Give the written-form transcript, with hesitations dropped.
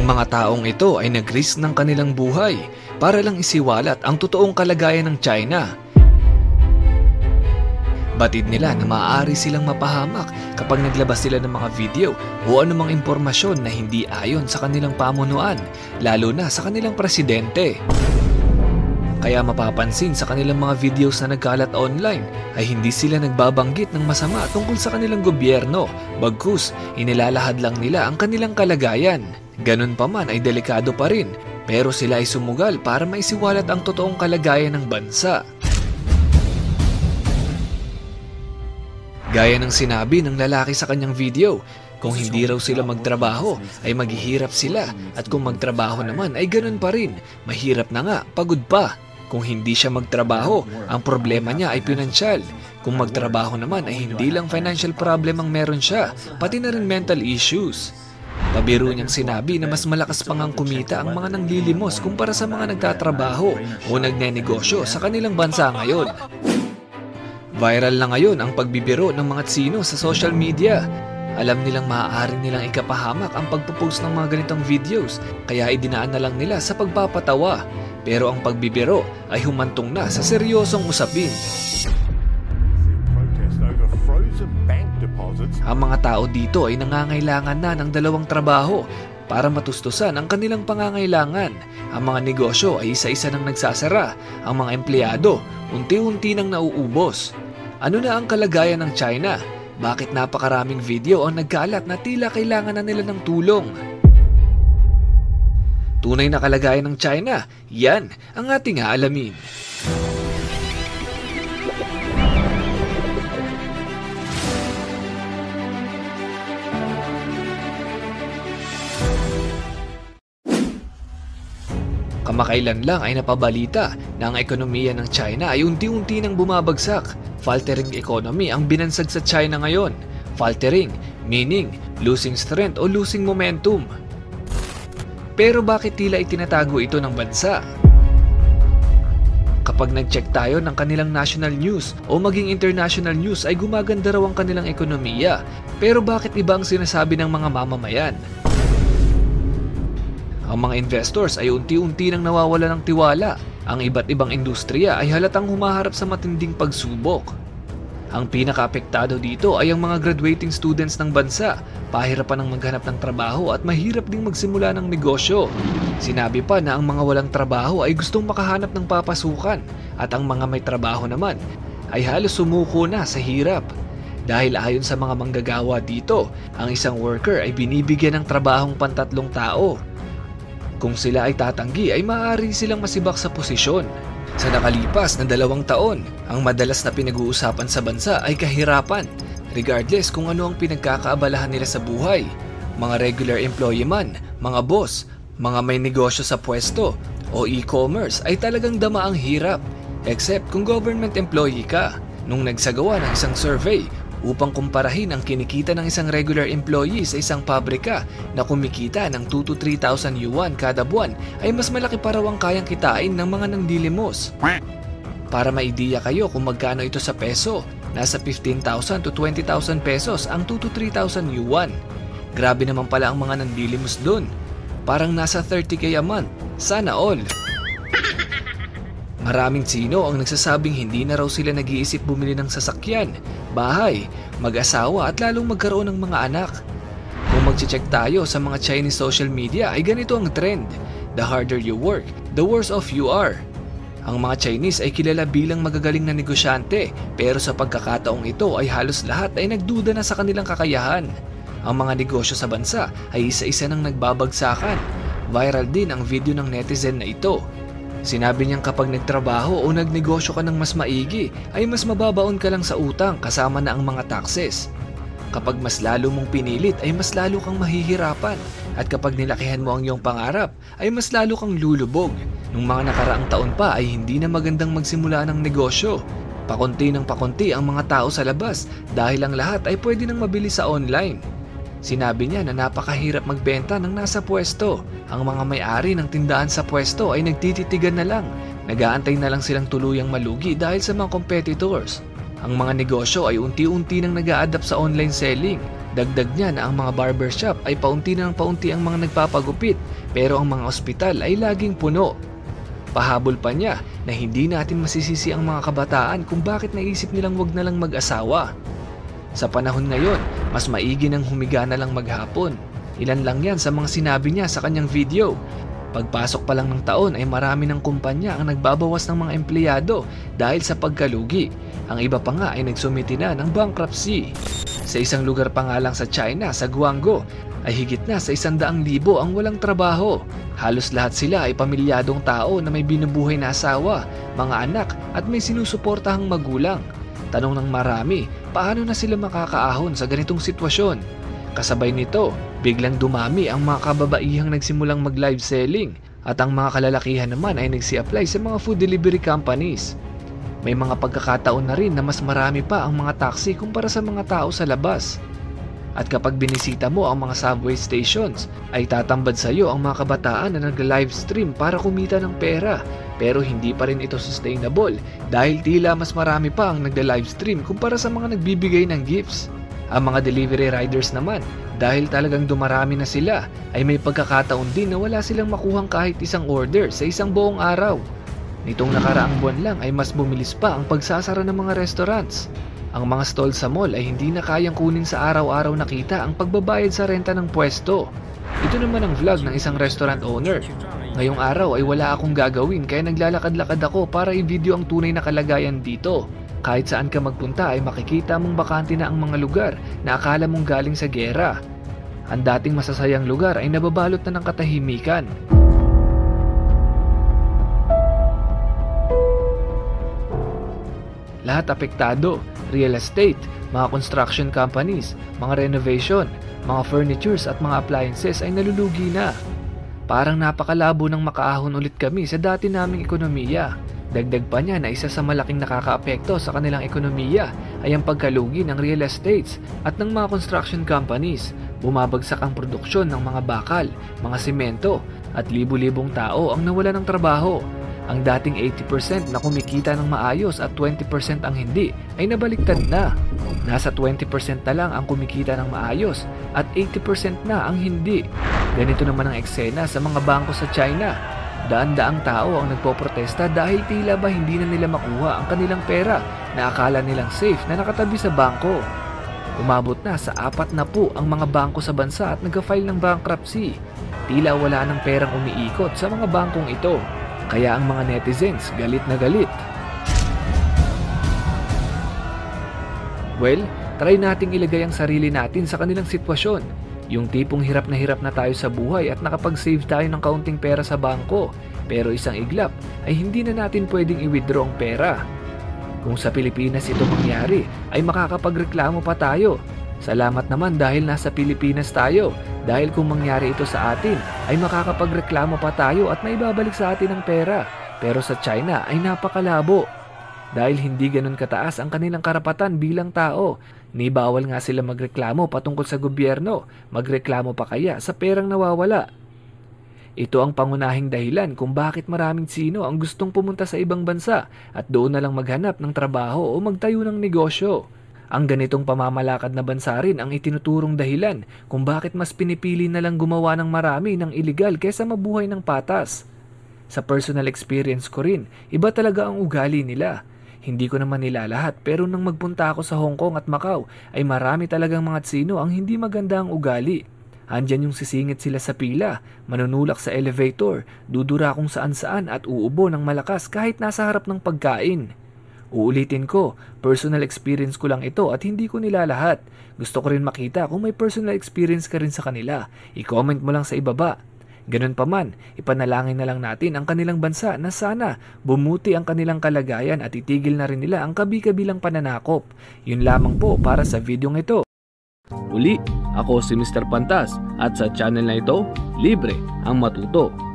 Ang mga taong ito ay nag-risk ng kanilang buhay para lang isiwalat ang totoong kalagayan ng China. Batid nila na maaari silang mapahamak kapag naglabas sila ng mga video o anumang impormasyon na hindi ayon sa kanilang pamunuan, lalo na sa kanilang presidente. Kaya mapapansin sa kanilang mga videos na nagkalat online ay hindi sila nagbabanggit ng masama tungkol sa kanilang gobyerno, bagkus inilalahad lang nila ang kanilang kalagayan. Ganun pa man ay delikado pa rin, pero sila ay sumugal para maisiwalat ang totoong kalagayan ng bansa. Gaya ng sinabi ng lalaki sa kanyang video, kung hindi raw sila magtrabaho ay maghihirap sila, at kung magtrabaho naman ay ganun pa rin, mahirap na nga, pagod pa. Kung hindi siya magtrabaho, ang problema niya ay pinansyal. Kung magtrabaho naman ay hindi lang financial problem ang meron siya, pati na rin mental issues. Pabiro niyang sinabi na mas malakas pang ang kumita ang mga nanglilimos kumpara sa mga nagtatrabaho o nagnenegosyo sa kanilang bansa ngayon. Viral na ngayon ang pagbibiro ng mga tsino sa social media. Alam nilang maaari nilang ikapahamak ang pagpo-post ng mga ganitong videos, kaya idinaan na lang nila sa pagpapatawa. Pero ang pagbibiro ay humantong na sa seryosong usapin. Ang mga tao dito ay nangangailangan na ng dalawang trabaho para matustusan ang kanilang pangangailangan. Ang mga negosyo ay isa-isa nang nagsasara. Ang mga empleyado unti-unti nang nauubos. Ano na ang kalagayan ng China? Bakit napakaraming video ang nagkalat na tila kailangan na nila ng tulong? Tunay na kalagayan ng China, yan ang ating aalamin. Kamakailan lang ay napabalita na ang ekonomiya ng China ay unti-unti nang bumabagsak. Faltering economy ang binansag sa China ngayon. Faltering, meaning losing strength o losing momentum. Pero bakit tila itinatago ito ng bansa? Kapag nag-check tayo ng kanilang national news o maging international news ay gumaganda raw ang kanilang ekonomiya. Pero bakit iba ang sinasabi ng mga mamamayan? Ang mga investors ay unti-unti nang nawawala ng tiwala. Ang iba't ibang industriya ay halatang humaharap sa matinding pagsubok. Ang pinaka-apektado dito ay ang mga graduating students ng bansa. Pahirapan ang maghanap ng trabaho at mahirap ding magsimula ng negosyo. Sinabi pa na ang mga walang trabaho ay gustong makahanap ng papasukan, at ang mga may trabaho naman ay halos sumuko na sa hirap. Dahil ayon sa mga manggagawa dito, ang isang worker ay binibigyan ng trabahong pantatlong tao. Kung sila ay tatanggi ay maaari silang masibak sa posisyon. Sa nakalipas na 2 taon, ang madalas na pinag-uusapan sa bansa ay kahirapan. Regardless kung ano ang pinagkakaabalahan nila sa buhay. Mga regular employee man, mga boss, mga may negosyo sa pwesto o e-commerce ay talagang dama ang hirap. Except kung government employee ka. Nung nagsagawa ng isang survey upang kumparahin ang kinikita ng isang regular employee sa isang pabrika na kumikita ng 2 to 3,000 yuan kada buwan, ay mas malaki pa raw ang kayang kitain ng mga nandilimos. Para maidiya kayo kung magkano ito sa peso, nasa 15,000 to 20,000 pesos ang 2 to 3,000 yuan. Grabe naman pala ang mga nandilimos dun. Parang nasa 30k a month. Sana all. Maraming Tsino ang nagsasabing hindi na raw sila nag-iisip bumili ng sasakyan, bahay, mag-asawa at lalong magkaroon ng mga anak. Kung mag-check tayo sa mga Chinese social media ay ganito ang trend. The harder you work, the worse off you are. Ang mga Chinese ay kilala bilang magagaling na negosyante, pero sa pagkakataong ito ay halos lahat ay nagduda na sa kanilang kakayahan. Ang mga negosyo sa bansa ay isa-isa nang nagbabagsakan. Viral din ang video ng netizen na ito. Sinabi niyang kapag nagtrabaho o nagnegosyo ka ng mas maigi, ay mas mababaon ka lang sa utang kasama na ang mga taxes. Kapag mas lalo mong pinilit ay mas lalo kang mahihirapan, at kapag nilakihan mo ang iyong pangarap ay mas lalo kang lulubog. Nung mga nakaraang taon pa ay hindi na magandang magsimula ng negosyo. Pakunti ng pakunti ang mga tao sa labas dahil ang lahat ay pwede nang mabili sa online. Sinabi niya na napakahirap magbenta ng nasa pwesto. Ang mga may-ari ng tindahan sa pwesto ay nagtititigan na lang. Nag-aantay na lang silang tuluyang malugi dahil sa mga competitors. Ang mga negosyo ay unti-unti nang nag-a-adapt sa online selling. Dagdag niya na ang mga barbershop ay paunti ng paunti ang mga nagpapagupit pero ang mga ospital ay laging puno. Pahabol pa niya na hindi natin masisisi ang mga kabataan kung bakit naisip nilang wag na lang mag-asawa. Sa panahon ngayon, mas maigi nang humiga na lang maghapon. Ilan lang yan sa mga sinabi niya sa kanyang video. Pagpasok pa lang ng taon ay marami ng kumpanya ang nagbabawas ng mga empleyado dahil sa pagkalugi. Ang iba pa nga ay nagsumiti na ng bankruptcy. Sa isang lugar pa nga lang sa China, sa Guangzhou, ay higit na sa 100,000 ang walang trabaho. Halos lahat sila ay pamilyadong tao na may binubuhay na asawa, mga anak at may sinusuportahang magulang. Tanong ng marami, paano na sila makakaahon sa ganitong sitwasyon? Kasabay nito, biglang dumami ang mga kababaihang nagsimulang mag-live selling at ang mga kalalakihan naman ay nagsi-apply sa mga food delivery companies. May mga pagkakataon na rin na mas marami pa ang mga taxi kumpara sa mga tao sa labas. At kapag binisita mo ang mga subway stations, ay tatambad sa iyo ang mga kabataan na nag-livestream para kumita ng pera. Pero hindi pa rin ito sustainable dahil tila mas marami pa ang nagda-livestream kumpara sa mga nagbibigay ng gifts. Ang mga delivery riders naman, dahil talagang dumarami na sila, ay may pagkakataon din na wala silang makuhang kahit isang order sa isang buong araw. Nitong nakaraang buwan lang ay mas bumilis pa ang pagsasara ng mga restaurants. Ang mga stall sa mall ay hindi na kayang kunin sa araw-araw na kita ang pagbabayad sa renta ng pwesto. Ito naman ang vlog ng isang restaurant owner. Ngayong araw ay wala akong gagawin kaya naglalakad-lakad ako para i-video ang tunay na kalagayan dito. Kahit saan ka magpunta ay makikita mong bakante na ang mga lugar na akala mong galing sa giyera. Ang dating masasayang lugar ay nababalot na ng katahimikan. Lahat apektado, real estate, mga construction companies, mga renovation, mga furnitures at mga appliances ay nalulugi na. Parang napakalabo nang makaahon ulit kami sa dati naming ekonomiya. Dagdag pa niya na isa sa malaking nakakaapekto sa kanilang ekonomiya ay ang pagkalugi ng real estates at ng mga construction companies. Bumabagsak ang produksyon ng mga bakal, mga simento at libu-libong tao ang nawala ng trabaho. Ang dating 80% na kumikita ng maayos at 20% ang hindi ay nabaliktad na. Nasa 20% na lang ang kumikita ng maayos at 80% na ang hindi. Ganito naman ang eksena sa mga bangko sa China. Daan-daang tao ang nagpoprotesta dahil tila ba hindi na nila makuha ang kanilang pera na akala nilang safe na nakatabi sa bangko. Umabot na sa 40 ang mga bangko sa bansa at nag-file ng bankruptcy. Tila wala ng perang umiikot sa mga bangkong ito. Kaya ang mga netizens galit na galit. Well, try nating ilagay ang sarili natin sa kanilang sitwasyon. Yung tipong hirap na tayo sa buhay at nakapag-save tayo ng kaunting pera sa bangko. Pero isang iglap ay hindi na natin pwedeng i-withdraw ang pera. Kung sa Pilipinas ito mangyari, ay makakapagreklamo pa tayo. Salamat naman dahil nasa Pilipinas tayo. Dahil kung mangyari ito sa atin, ay makakapagreklamo pa tayo at may babalik sa atin ang pera. Pero sa China ay napakalabo. Dahil hindi ganun kataas ang kanilang karapatan bilang tao. Ni bawal nga sila magreklamo patungkol sa gobyerno, magreklamo pa kaya sa perang nawawala. Ito ang pangunahing dahilan kung bakit maraming Tsino ang gustong pumunta sa ibang bansa at doon na lang maghanap ng trabaho o magtayo ng negosyo. Ang ganitong pamamalakad na bansa rin ang itinuturong dahilan kung bakit mas pinipili na lang gumawa ng marami ng iligal kaysa mabuhay ng patas. Sa personal experience ko rin, iba talaga ang ugali nila. Hindi ko naman nilalahat pero nang magpunta ako sa Hong Kong at Macau ay marami talagang mga Tsino ang hindi maganda ang ugali. Andyan yung sisingit sila sa pila, manunulak sa elevator, dudura kung saan-saan at uubo ng malakas kahit nasa harap ng pagkain. Uulitin ko, personal experience ko lang ito at hindi ko nilalahat. Gusto ko rin makita kung may personal experience ka rin sa kanila. I-comment mo lang sa ibaba. Ganun pa man, ipanalangin na lang natin ang kanilang bansa na sana bumuti ang kanilang kalagayan at itigil na rin nila ang kabi-kabilang pananakop. Yun lamang po para sa videong ito. Uli, ako si Mr. Pantas at sa channel na ito, libre ang matuto.